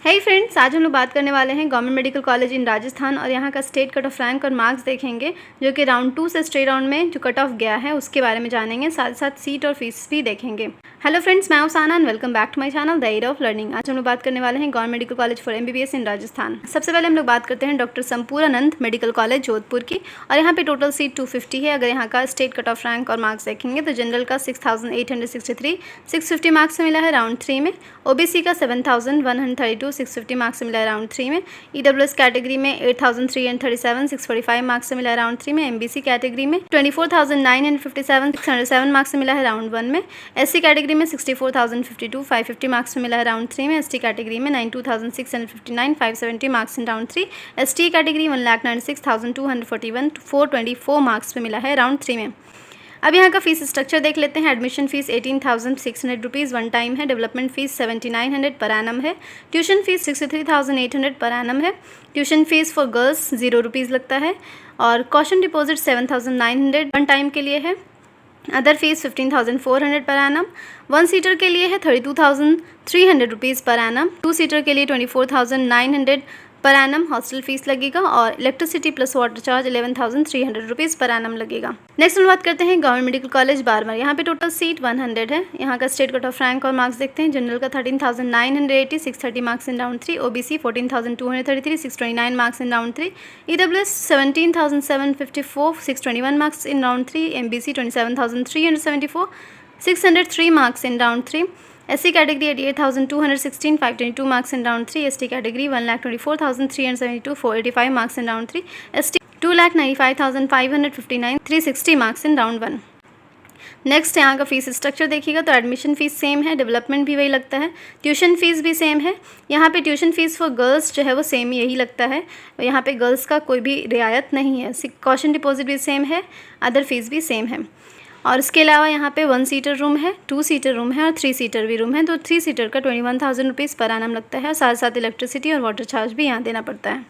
हे friends, आज हम लोग बात करने वाले हैं government medical college in Rajasthan और यहाँ का स्टेट कट ऑफ रैंक और मार्क्स देखेंगे, जो कि राउंड 2 से स्टेट राउंड में जो कट ऑफ गया है उसके बारे में जानेंगे। साथ साथ सीट और फीस भी देखेंगे। हेलो फ्रेंड्स, मैं हूं Sana and welcome back to my channel the era of learning. आज हम लोग बात करने वाले हैं government medical college for MBBS in Rajasthan. सबसे पहले हम लोग बात करते हैं doctor Sampurnanand medical college Jodhpur की, और यहाँ पे टोटल सीट 250 है। अगर यहाँ का स्टेट कट ऑफ रैंक और मार्क्स देखेंगे तो जनरल का 6863 650 मार्क्स से मिला है राउंड 3 में। OBC का 7132 650 मार्क्स से मिला है राउंड 3 में। EWS कैटेगरी में 8337 645 मार्क्स से मिला है राउंड 3 में। MBC कैटेगरी में 24957 607 मार्क्स से मिला है राउंड 1 में। SC कैटेगरी में 64,052 550 मार्क्स में मिला है राउंड 3 में। ST कैटेगरी में 92,659 570 marks in round 3। ST category 1,96,241 424 marks पे मिला है राउंड 3 में। अब यहाँ का फीस स्ट्रक्चर देख लेते हैं। Admission fees 18,600 rupees one time है। डेवलपमेंट फीस 7,900 पर एनम है। ट्यूशन फीस 63,800 पर एनम है। Tuition fees for girls 0 rupees लगता है, और कॉशन डिपॉजिट 7,900 वन टाइम के लिए है। Other fees 15,400 per annum. 1 seater के लिए है 32,300 रुपीज़ पर एनम। 2 सीटर के लिए 24,900 पर एनम हॉस्टल फीस लगेगा, और electricity plus water charge 11,300 rupees per annum लगेगा। नेक्स्ट हम बात करते हैं गवर्नमेंट मेडिकल कॉलेज बारमर। यहाँ पे टोटल सीट 100 है। यहाँ का स्टेट कट ऑफ रैंक और मार्क्स देखते हैं। जनरल का 13,980 630 marks in round 3। OBC 14,233 629 marks in round 3। EWS 17,754 621 marks in round 3। MBC 27,374 603 marks in round 3। SC category 88,216 522 marks in round 3। ST category 1,24,372 485 marks in round 3। ST 2,95,559 360 marks in round 1। Next यहाँ का fees structure देखिएगा तो admission fees same है, development भी वही लगता है, tuition fees भी सेम है। यहाँ पे ट्यूशन फ़ीस फॉर गर्ल्स जो है वो सेम यही लगता है। यहाँ पे गर्ल्स का कोई भी रियायत नहीं है। कॉशन डिपॉजिट भी सेम है, अदर फीस भी सेम है। और इसके अलावा यहाँ पे 1 सीटर रूम है, 2 सीटर रूम है और 3 सीटर भी रूम है। तो 3 सीटर का 21,000 रुपीज़ पर एनम लगता है, और साथ साथ इलेक्ट्रिसिटी और वाटर चार्ज भी यहाँ देना पड़ता है।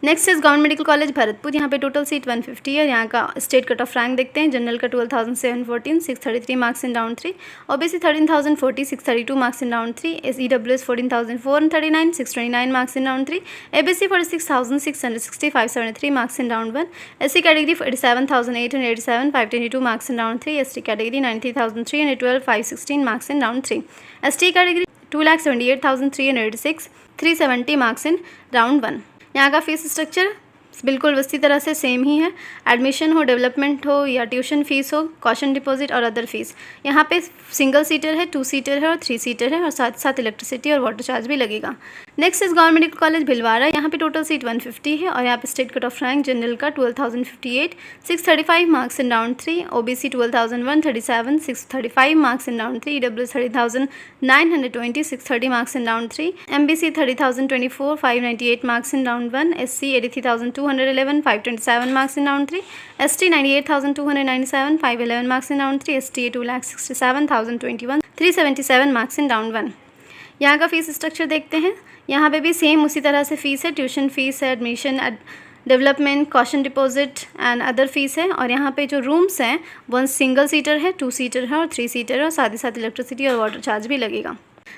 Next is government medical college Bharatpur. यहाँ पे टोटल सीट 150 है। यहाँ का स्टेट कट ऑफ रैंक देखते हैं। जनरल का 12,714 633 marks in round 3। OBC 13,040 632 marks in round 3। EWS 14,439 629 marks in round 3। ABC 46,660 573 marks in round 1। SC category 87,887 522 marks in round 3। ST category 93,312 516 marks in round 3। ST category 2,78,386 370 marks in round 1। यहाँ का fees structure बिल्कुल उसी तरह से same ही है। Admission हो, development हो या ट्यूशन फीस हो, कॉशन डिपॉजिट और अदर फीस। यहाँ पे सिंगल सीटर है, 2 सीटर है और 3 सीटर है, और साथ साथ इलेक्ट्रिसिटी और वाटर चार्ज भी लगेगा। Next is government medical college Bhilwara. यहाँ पे टोटल सीट 150 है, और यहाँ पे state cut off rank general का 12,058 635 marks in round 3। OBC 12,137 635 marks in round 3। EWS 30,920 630 marks in round 3। MBC 30,024 598 marks in round 1। SC 83,211 527 marks in round 3। ST 98,297 511 marks in round 3। STA 2,67,021 377 marks in round 1। यहाँ का fees structure देखते हैं। यहाँ पे भी same उसी तरह से फीस है। ट्यूशन फीस है, admission, development, caution deposit and other fees है। और यहाँ पे जो रूम्स हैं 1 सिंगल सीटर है, 2 सीटर है और 3 सीटर है, और साथ ही साथ इलेक्ट्रिसिटी और वाटर चार्ज भी लगेगा।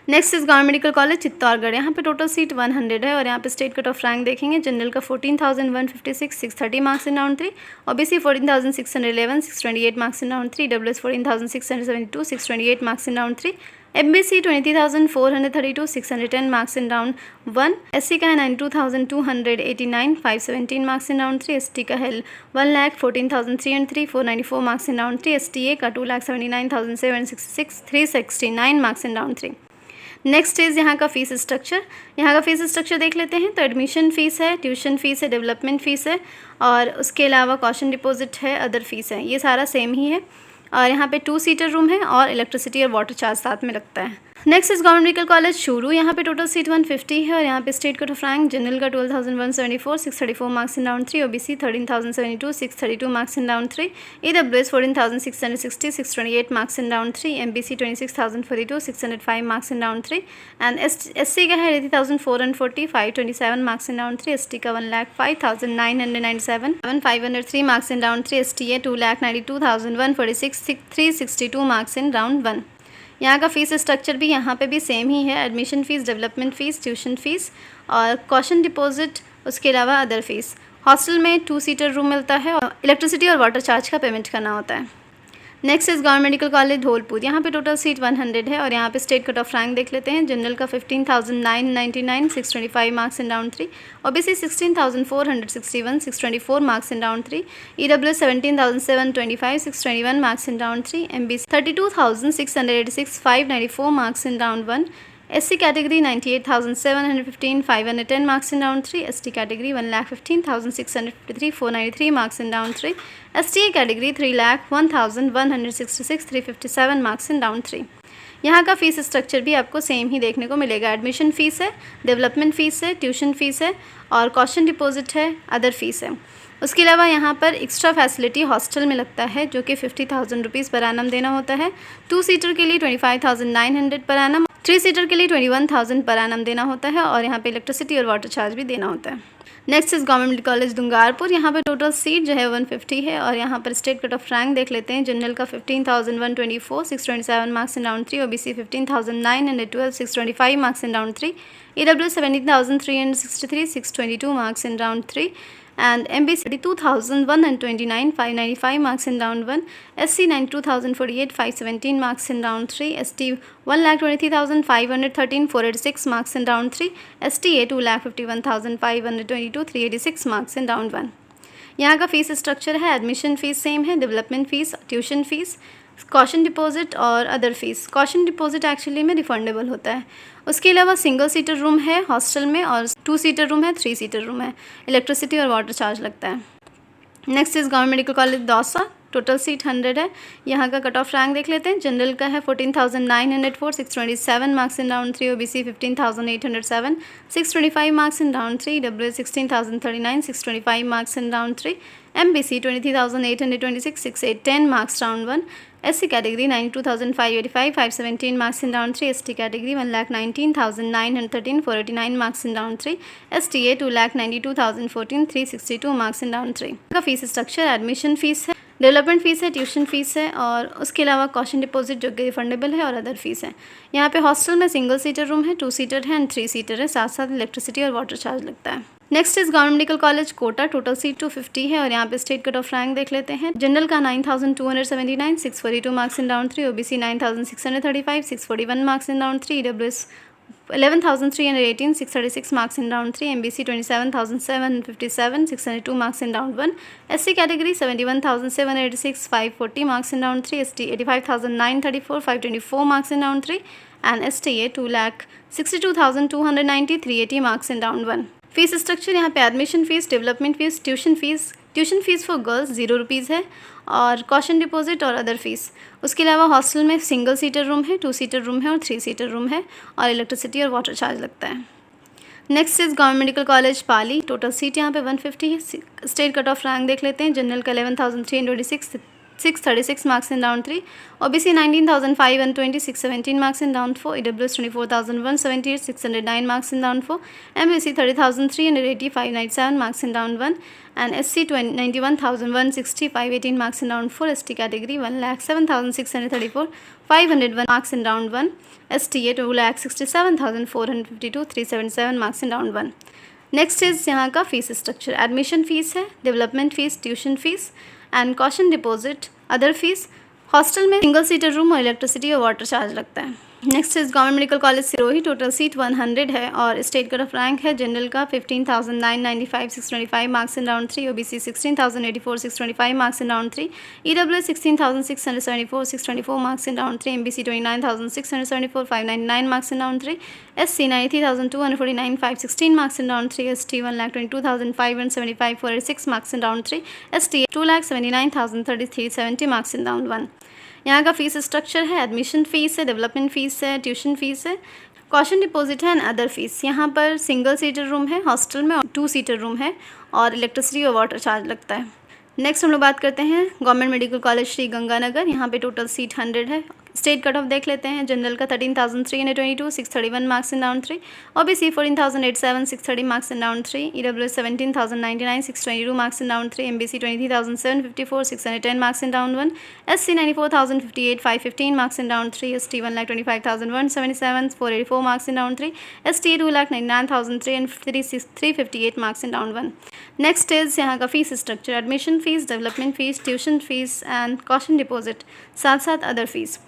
Next is government medical college Chittorgarh. यहाँ पे टोटल सीट 100 है, और यहाँ पे स्टेट कट ऑफ रैंक देखेंगे। जनरल का 14,156 630 marks in round 3। OBC 14,611 628 marks in round 3। EWS 14,672 628 marks in round 3। MBC 23,432 610 marks in round 1। SC का है 92,289 517 मार्क्स इन राउंड 3। ST का है 1,14,303 494 मार्क्स इन राउंड 3। STA का 2,79,766 369 marks in round 3। Next is यहाँ का fees structure. यहाँ का fees structure देख लेते हैं। तो एडमिशन फ़ीस है, ट्यूशन फ़ीस है, डेवलपमेंट फ़ीस है, और उसके अलावा कॉशन डिपॉजिट है, अदर फीस है। ये सारा सेम ही है, और यहाँ पे 2 सीटर रूम है, और इलेक्ट्रिसिटी और वाटर चार्ज साथ में लगता है। Next is government medical college Churu. यहाँ पे टोटल सीट 150 है, और यहाँ पे state cut off rank general का 12,174 634 marks in round 3। OBC 13,072 632 marks in round 3। EWS 14,660 628 marks in round 3। MBC 26,042 605 marks in round 3। And SC का है 80,440 527 मार्क्स इन राउंड 3। ST का 1,05,997 503 marks in round 3। STA 2,92,146 362 marks in round 1। यहाँ का fees structure भी यहाँ पे भी सेम ही है, admission fees, development fees, tuition fees और कॉशन डिपॉजिट, उसके अलावा अदर फ़ीस। हॉस्टल में 2 सीटर रूम मिलता है और इलेक्ट्रिसिटी और वाटर चार्ज का पेमेंट करना होता है। Next is government medical college Dholpur. यहाँ पे टोटल सीट 100 है और यहाँ पे स्टेट कट ऑफ रैंक देख लेते हैं। जनरल का 15,999, 625 marks in round 3। OBC 16,461, 624 marks in round 3। EWS 17,725, 621 marks in round 3। MBC 32,686, 594 marks in round 1। SC category 98,715, 510 marks in round 3. ST category 1,15,653, 493 marks in round 3. STA category 3,01,166, 357 marks in round 3. यहाँ का fees structure भी आपको same ही देखने को मिलेगा। Admission fees है, development fees है, tuition fees है और कॉशन डिपॉजिट है, अदर फ़ीस है। उसके अलावा यहाँ पर एक्स्ट्रा फैसिलिटी हॉस्टल में लगता है जो कि 50,000 रुपीज़ पर एनम देना होता है। 2 सीटर के लिए 25,900 पर एनम, 3 सीटर के लिए 21,000 पर एनम देना होता है और यहाँ पे इलेक्ट्रिसिटी और वाटर चार्ज भी देना होता है। Next is government college Dungarpur. यहाँ पे टोटल सीट जो है 150 है और यहाँ पर स्टेट कट ऑफ रैंक देख लेते हैं। जनरल का 15,124, 627 marks in round 3। OBC 15,912, 625 marks in round 3। EWS 17,363, 622 marks in round 3 and MBC 32,129, 595 marks in round 1. SC 92,048, 517 marks in round 3. ST 1,23,513, 486 marks in round 3. STA 2,51,522, 386 marks in round 1. यहाँ का fees structure है, admission fees same है, development fees, tuition fees, caution deposit और other fees. Caution deposit actually में refundable होता है। उसके अलावा सिंगल सीटर रूम है हॉस्टल में और 2 सीटर रूम है, 3 सीटर रूम है। इलेक्ट्रिसिटी और वाटर चार्ज लगता है। Next is government medical college Dausa. Total seat 100 है। यहाँ का कट ऑफ रैंक देख लेते हैं। जनरल का है 14,904, 627 marks in round 3। OBC 15,807, 625 marks in round 3। WS 16,039, 625 marks in round 3। MBC 23,826, 610 marks round 1. SC category 92,585, 517 marks in round 3. ST category 1,19,913, 489 marks in round 3. STA 2,92,014, 362 marks in round 3. का fees structure admission fees है, development fees है, tuition fees है और उसके अलावा caution deposit जो कि refundable है और अदर फ़ीस है। यहाँ पे हॉस्टल में सिंगल सीटर रूम है, 2 सीटर है एंड 3 सीटर है, साथ साथ इलेक्ट्रिसिटी और वाटर चार्ज लगता है। Next is government medical college quota. Total seat 250 है और यहाँ पे स्टेट कट ऑफ रैंक देख लेते हैं। जनरल का 9,279, 642 marks in round 3। OBC 9,635, 641 marks in round 3। EWS 11,318, 636 marks in round 3. MBC 27,757, 602 marks in round 1. SC category 71,786, 540 marks in round 3. ST 85,934, 524 marks in round 3. And STA 2,62,290, 380 marks in round 1. Fees structure यहाँ पे admission fees, development fees, tuition fees for girls 0 rupees है और caution deposit और other fees. उसके अलावा hostel में single seater room है, 2 seater room है और 3 सीटर रूम है और इलेक्ट्रिसिटी और वाटर चार्ज लगता है। Next is government medical college Pali. Total seat यहाँ पे 150 है। स्टेट कट ऑफ रैंक देख लेते हैं। जनरल का 11,326, 636 marks in round 3. OBC 19,520, 617 marks in round 4. EWS 24,178, 609 marks in round 4. MBC 30,380, 597 marks in round 1. And SC 91,160, 518 marks in round 4. ST category 1,07,634, 501 marks in round 1. STA 2,67,452, 377 marks in round 1. Next is यहाँ का fees structure. Admission fees है, development fees, tuition fees and caution deposit, other fees. Hostel में single seater room और electricity और water charge लगता है। Next is government medical college Sirohi. Total seat 100 है और स्टेट कट ऑफ रैंक है। General का 15,995, 625 marks in round 3। OBC 16,084, 625 marks in round 3। EWS 16,674, 624 marks in round 3। MBC 29,674, 599 marks in round 3। SC 93,249, 516 marks in round 3. ST 1,22,575, 486 marks in round 3. STA 2,79,033, 70 marks in round 1. यहाँ का fees structure है। Admission fees है, development fees है, tuition fees है, caution deposit है and other fees. यहाँ पर single seater room है हॉस्टल में और 2 सीटर रूम है और इलेक्ट्रिसिटी और वाटर चार्ज लगता है। नेक्स्ट हम लोग बात करते हैं government medical college Shri Ganganagar. यहाँ पे टोटल सीट 100 है। स्टेट कट ऑफ देख लेते हैं। जनरल का 13,322, 631 marks in round 3। OBC 14,087, 630 marks in round 3। EWS 17,099, 622 marks in round 3। MBC 23,754, 610 marks in round 1। SC 94,058, 515 marks in round 3। ST 1,25,177, 484 marks in round 3। ST 2,99,353, 358 marks in round 1। Next is यहाँ का fees structure, admission fees, development fees, tuition fees and caution deposit, साथ साथ other fees.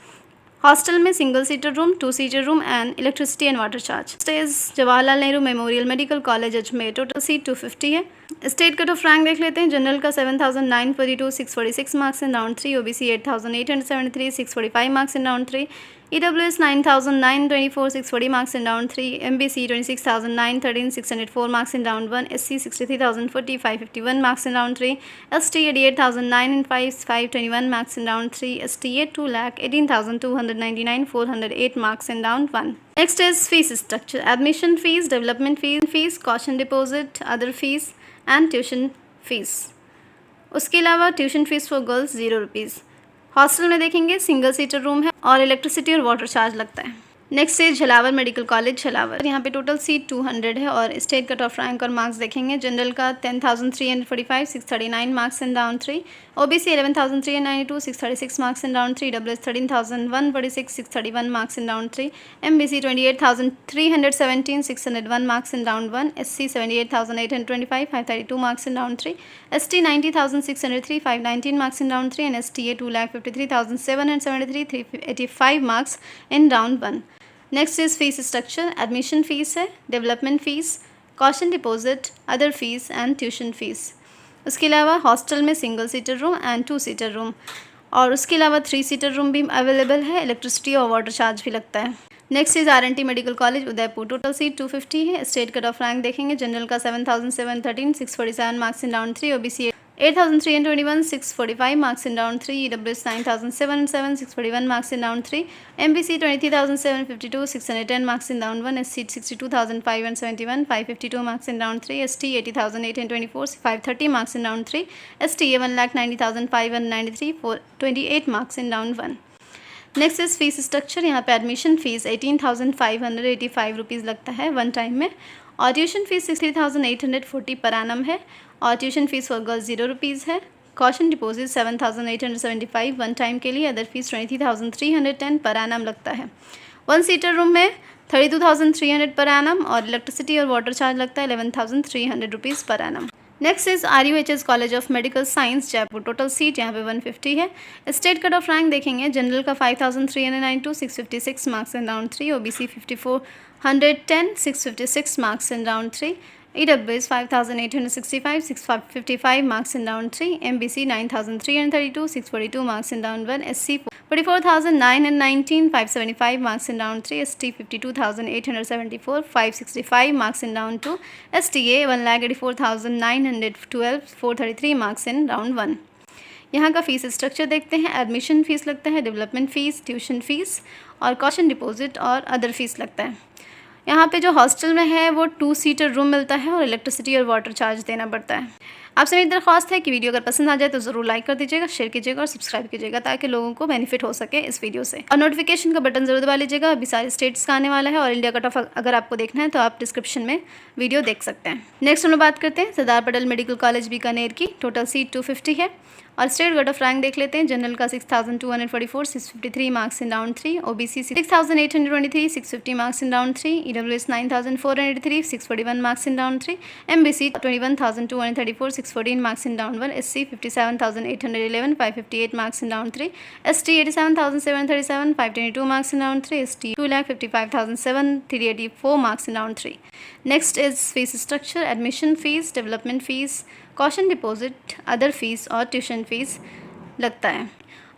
Hostel में single seater room, 2 seater room and electricity and water charge. Stage Jawaharlal Nehru memorial medical college Ajmer, total seat 250 है। State cut off rank देख लेते हैं। General का 7,942, 646 marks in round 3। OBC 8,873, 645 marks in round 3। EWS 9,924, 640 marks in round 3। MBC 26,913, 604 marks in round 1। SC 63,040, 551 marks in round 3। ST 88,005, 521 marks in round 3। ST 2,18,299, 408 marks in round 1। Next is fees structure, admission fees, development fees, caution deposit, other fees and tuition fees. उसके अलावा tuition fees for girls 0 rupees. Hostel में देखेंगे single seater room है और electricity और water charge लगता है। Next is Jhalawar medical college Jhalawar, यहाँ पे टोटल सीट 200 है। और स्टेट कट ऑफ रैंक और मार्क्स देखेंगे। जनरल का 10,345, 639 marks in round 3। OBC 11,392, 636 marks in round 3। WS 13,146, 631 marks in round 3। MBC 28,317, 601 marks in round 1। SC 78,825, 532 marks in round 3। ST 90,603, 519 marks in round 3। And STA 2,53,773, 385 marks in round 1। Next is fees structure, admission fees है, development fees, caution deposit, other fees and tuition fees. उसके अलावा hostel में single seater room and 2 seater room, और उसके अलावा 3 seater room भी available है। Electricity और वाटर चार्ज भी लगता है। Next is RNT medical college Udaipur, total seat 250 है। स्टेट कट ऑफ रैंक देखेंगे। जनरल का 7,713, 647 marks in round 3। OBC 8,321, 645 marks in round 3। EWS 9,707, 641 marks in round 3। MBC 23,752, 610 marks in round 1। SC 62,571, 552 marks in round 3। ST 80,824, 530 marks in round 3। STA 1,90,593, 428 marks in round 1। Next is fees structure, यहाँ पे admission fees 18,585 rupees लगता है 1 time में। और tuition fees 60,840 per annum है। और tuition fees for girls 0 rupees है। Caution deposit 7,875 1 time के लिए। अदर फीस 23,310 पर एनम लगता है। 1 सीटर रूम में 32,300 पर एनम। और इलेक्ट्रिसिटी और वाटर चार्ज लगता है 11,300 rupees per annum. Next is RUHS college of medical science Jaipur, total seat यहाँ पे 150 है। स्टेट कट ऑफ रैंक देखेंगे। जनरल का 5,392, 656 marks in round 3। OBC 5,410, 656 marks in round 3। EWS 5,865, 655 marks in round 3. MBC 9,332, 642 marks in round 1. SC 44,919, 575 marks in round 3. ST 52,874, 565 marks in round 2. STA 1,84,912, 433 marks in round 1. यहाँ का fees structure देखते हैं। Admission fees लगता है, development fees, tuition fees और caution deposit और other fees लगता है। यहाँ पे जो हॉस्टल में है वो 2 सीटर रूम मिलता है और इलेक्ट्रिसिटी और वाटर चार्ज देना पड़ता है। आपसे मेरी दरख्वास्त है कि वीडियो अगर पसंद आ जाए तो ज़रूर लाइक कर दीजिएगा, शेयर कीजिएगा और सब्सक्राइब कीजिएगा ताकि लोगों को बेनिफिट हो सके इस वीडियो से। और नोटिफिकेशन का बटन ज़रूर दबा लीजिएगा। अभी सारे स्टेट्स का आने वाला है और इंडिया कट ऑफ अगर आपको देखना है तो आप डिस्क्रिप्शन में वीडियो देख सकते हैं। नेक्स्ट हम लोग बात करते हैं सरदार पटेल मेडिकल कॉलेज बीकानेर की। टोटल सीट 250 है। और स्टेट कट ऑफ रैंक देख लेते हैं। जनरल का 6,244, 653 marks in round 3। OBC 6,823, 650 marks in round 3। EWS 9,483, 641 marks in round 3। MBC 21,234, 614 marks in round 1। SC 57,811, 558 marks in round 3। ST 87,737, 522 marks in round 3। ST 2,55,007, 384 marks in round 3। Next is fees structure, admission fees, development fees, caution deposit, other fees और tuition fees लगता है।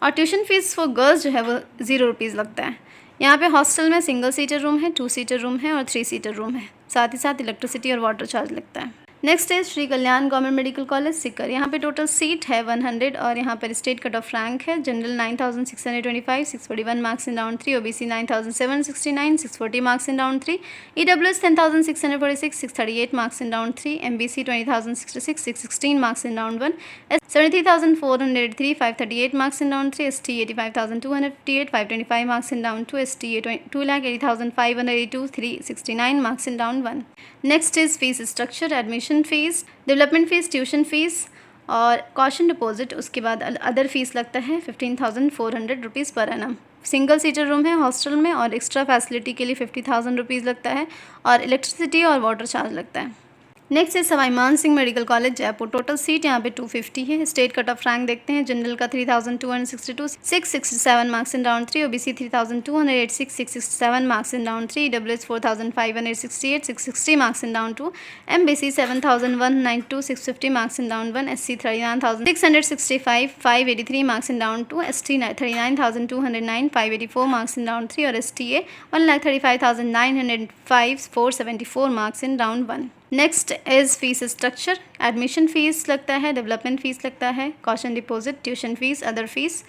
और tuition fees for girls जो है वो 0 rupees लगता है। यहाँ पे हॉस्टल में सिंगल सीटर रूम है, 2 सीटर रूम है और 3 सीटर रूम है। साथ ही साथ इलेक्ट्रिसिटी और वाटर चार्ज लगता है। नेक्स्ट है Shri Kalyan government medical college Sikar. यहाँ पे टोटल सीट है 100 और यहाँ पर स्टेट कट ऑफ रैंक है। General 9625, 641 marks in round 3, OBC 9769, 640 marks in round 3, EWS 10646, 638 marks in round 3, MBC 20066, 616 marks in round 1, 73,483, 538 marks in round 3, ST 85,258, 525 marks in round 2, ST 2,80,582, 369 marks in round 1। Next is fees structure, admission fees, development fees, tuition fees और caution deposit. उसके बाद other fees लगता है 15,400 rupees per annum. Single seater room है hostel में और extra facility के लिए 50,000 रुपीज़ लगता है और इलेक्ट्रिसिटी और वाटर चार्ज लगता है। नेक्स्ट है सवाई मान Singh medical college Jaipur. Total seat यहाँ पे 250 है। स्टेट कट ऑफ रैंक देखते हैं। जनरल का 3,262, 667 marks in round 3, OBC 3,286, 667 marks in round 3, EWS 4,568, 660 marks in round 2, MBC 7,192, 650 marks in round 1, SC 39,665, 583 marks in round 2, ST 39,209, 584 marks in round 3 और STA 1,35,905, 474 marks in round 1। Next is fees structure, admission fees लगता है, development fees लगता है, caution deposit, tuition fees, other fees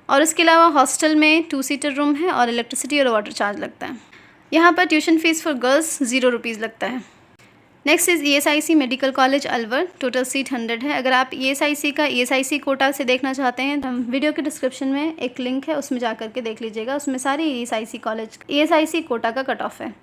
और उसके अलावा hostel में 2 seater room है और इलेक्ट्रिसिटी और वाटर चार्ज लगता है। यहाँ पर tuition fees for girls 0 rupees लगता है। Next is ESIC medical college Alwar. Total seat 100 है। अगर आप ESIC का ESIC कोटा से देखना चाहते हैं तो वीडियो के डिस्क्रिप्शन में एक लिंक है, उसमें जा करके देख लीजिएगा। उसमें सारी ESIC कोटा का कट ऑफ है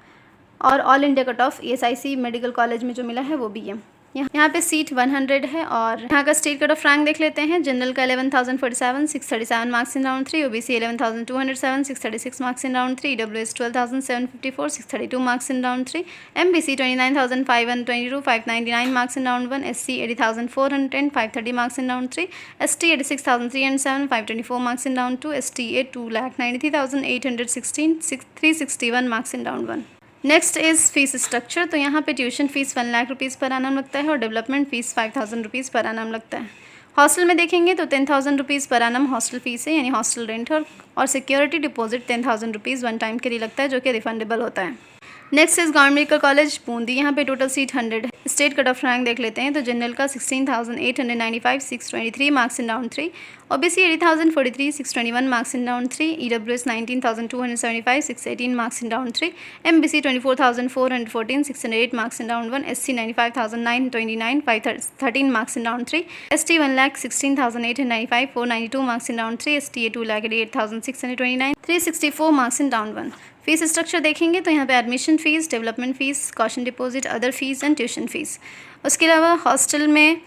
और all India cut off ESIC medical college में जो मिला है वो भी है। यहाँ पे सीट 100 है और यहाँ का स्टेट कट ऑफ रैंक देख लेते हैं। जनरल का 11,047, 637 marks in round 3, OBC 11,207, 636 marks in round 3, EWS 12,754, 632 marks in round 3, MBC 29,522, 599 marks in round 1, SC 80,410, 530 marks in round 3, ST 86,307, 524 marks in round 2, STA 2,93,816, 361 marks in round 1। Next is fees structure. तो यहाँ पे tuition fees 1 lakh rupees per annum लगता है और development fees 5,000 rupees per annum लगता है। Hostel में देखेंगे तो 10,000 rupees per annum hostel fees है, यानी हॉस्टल रेंट और सिक्योरिटी डिपॉजिट 10,000 रुपीज़ 1 टाइम के लिए लगता है, जो कि रिफंडेबल होता है। Next is government medical college Bundi. यहाँ पे टोटल सीट 100 है। स्टेट कट ऑफ रैंक देख लेते हैं। तो जनरल का 16,895, 623 marks in round 3, OBC 80,043, 621 marks in round 3, EWS 19,275, 618 marks in round 3, MBC 24,414, 608 marks in round 1, SC 95,929, 513 marks in round 3, ST 1,16,895, 492 marks in round 3, STA 2,88,629, 364 marks in round 1। Fees structure देखेंगे तो यहाँ पे admission fees, development fees, caution deposit, other fees and tuition fees. उसके अलावा hostel में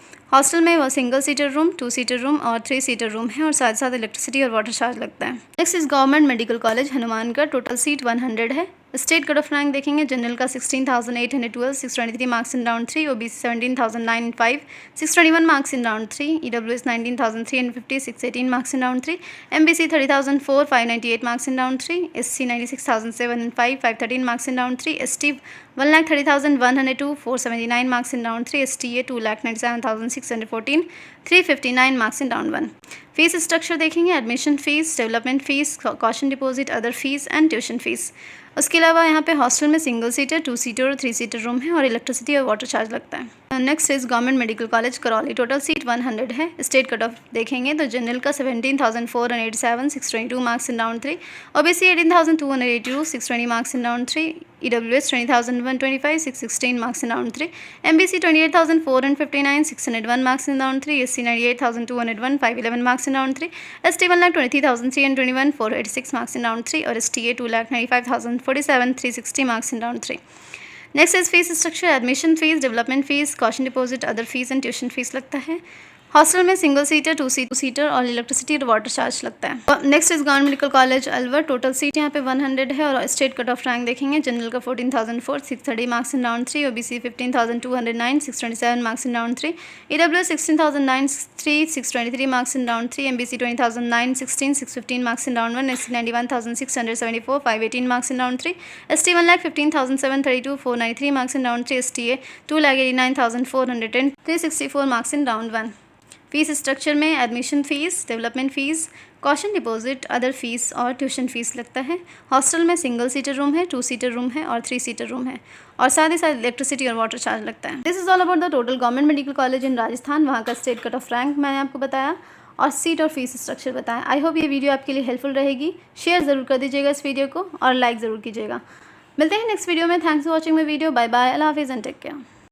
वो single seater room, 2 seater room और 3 seater room है और साथ साथ इलेक्ट्रिसिटी और वाटर चार्ज लगता है। Next is government medical college Hanumangarh. Total seat 100 है। स्टेट कट ऑफ रैंक देखेंगे। जनरल का 16,812, 623 marks in round 3, OBC 17,095, 621 marks in round 3, EWS 19,350, 618 marks in round 3, MBC 30,004, 598 marks in round 3, SC 96,005, 513 marks in round 3, ST 1,30,102, 479 marks in round 3, STA 2,97,614, 359 marks in round 1। Fees structure देखेंगे। Admission fees, development fees, caution deposit, other fees and tuition fees. उसके अलावा यहाँ पे hostel में single seater, 2 seater और 3 seater room है और electricity और वाटर चार्ज लगता है। Next is government medical college Karauli. Total seat 100 है। स्टेट कट ऑफ देखेंगे तो जनरल का 17,487, 622 marks in round 3, OBC 18,282, 620 marks in round 3, EWS 20,125, 616 marks in round 3, MBC 28,459, 601 marks in round 3, SC 98,201, 511 marks in round 3, ST 1,23,321, 486 marks in round 3 और STA 2,95,047, 360 marks in round 3। Next is fees structure. Admission fees, development fees, caution deposit, other fees and tuition fees लगता है। Hostel में single seater, 2 seater और electricity और water charge लगता है। Next is government medical college Alwar. Total seat यहाँ पे 100 है और स्टेट कट ऑफ रैंक देखेंगे। जनरल का 14,004, 630 marks in round 3, OBC 15,209, 627 marks in round 3, EWS 16,093, 623 marks in round 3, MBC 20,916, 615 marks in round 1, SC 91,674, 518 marks in round 3, ST 1,15,732, 493 marks in round 3, STA 2,89,410, 364 marks in round 1। Fees structure में admission fees, development fees, caution deposit, other fees और tuition fees लगता है। Hostel में single seater room है, 2 seater room है और 3 seater room है, और साथ ही साथ इलेक्ट्रिसिटी और वाटर चार्ज लगता है। This is all about the total government medical college in Rajasthan. वहाँ का स्टेट कट ऑफ रैंक मैंने आपको बताया और सीट और फीस स्ट्रक्चर बताया। आई होप ये वीडियो आपके लिए हेल्पफुल रहेगी। शेयर ज़रूर कर दीजिएगा इस वीडियो को और लाइक ज़रूर कीजिएगा। मिलते हैं नेक्स्ट वीडियो में। Thanks for watching my video. Bye bye, अल्लाह हाफिज़ एंड टेक केयर।